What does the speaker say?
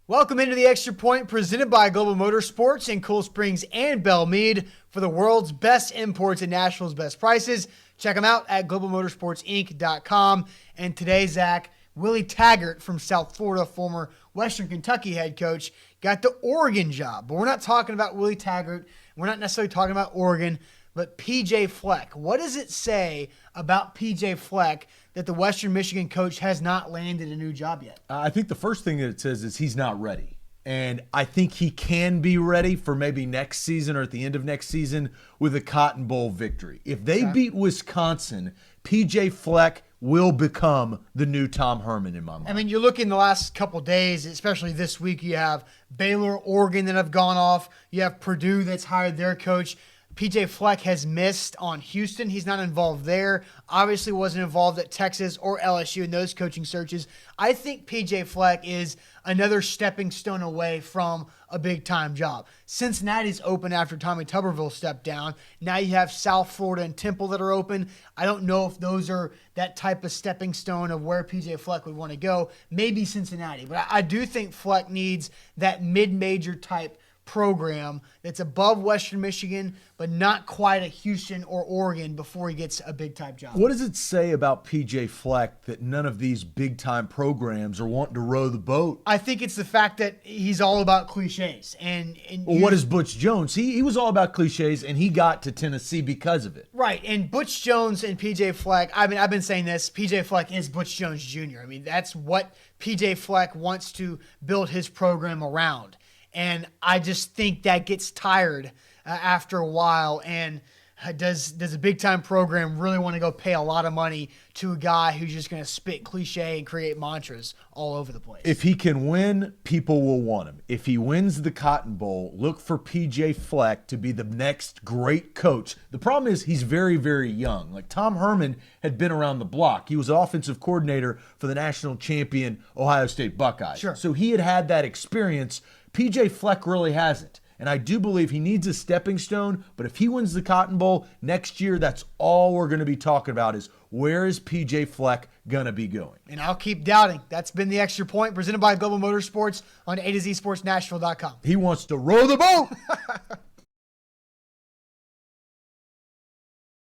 Welcome into the Extra Point presented by Global Motorsports in Cool Springs and Belle Meade for the world's best imports and Nashville's best prices. Check them out at globalmotorsportsinc.com. And today, Zach, Willie Taggart from South Florida, former Western Kentucky head coach, got the Oregon job. But we're not talking about Willie Taggart. We're not necessarily talking about Oregon, but PJ Fleck. What does it say about PJ Fleck that the Western Michigan coach has not landed a new job yet? I think the first thing that it says is he's not ready. And I think he can be ready for maybe next season or at the end of next season with a Cotton Bowl victory. If they beat Wisconsin, PJ Fleck will become the new Tom Herman in my mind. I mean, you look in the last couple days, especially this week, you have Baylor, Oregon that have gone off. You have Purdue that's hired their coach. PJ Fleck has missed on Houston. He's not involved there. Obviously wasn't involved at Texas or LSU in those coaching searches. I think PJ Fleck is another stepping stone away from a big-time job. Cincinnati's open after Tommy Tuberville stepped down. Now you have South Florida and Temple that are open. I don't know if those are that type of stepping stone of where PJ Fleck would want to go. Maybe Cincinnati. But I do think Fleck needs that mid-major type program that's above Western Michigan, but not quite a Houston or Oregon before he gets a big-time job. What does it say about PJ Fleck that none of these big-time programs are wanting to row the boat? I think it's the fact that he's all about cliches. Well, what is Butch Jones? He was all about cliches, and he got to Tennessee because of it. Right, and Butch Jones and PJ Fleck, I mean, I've been saying this, PJ Fleck is Butch Jones Jr. I mean, that's what PJ Fleck wants to build his program around. And I just think that gets tired after a while. And does a big-time program really want to go pay a lot of money to a guy who's just going to spit cliche and create mantras all over the place? If he can win, people will want him. If he wins the Cotton Bowl, look for PJ Fleck to be the next great coach. The problem is he's very, very young. Like Tom Herman had been around the block. He was offensive coordinator for the national champion Ohio State Buckeyes. Sure. So he had that experience. PJ Fleck really hasn't. And I do believe he needs a stepping stone, but if he wins the Cotton Bowl next year, that's all we're going to be talking about is where is PJ Fleck going to be going? And I'll keep doubting. That's been the Extra Point presented by Global Motorsports on A to Z Sports Nashville.com. He wants to row the boat.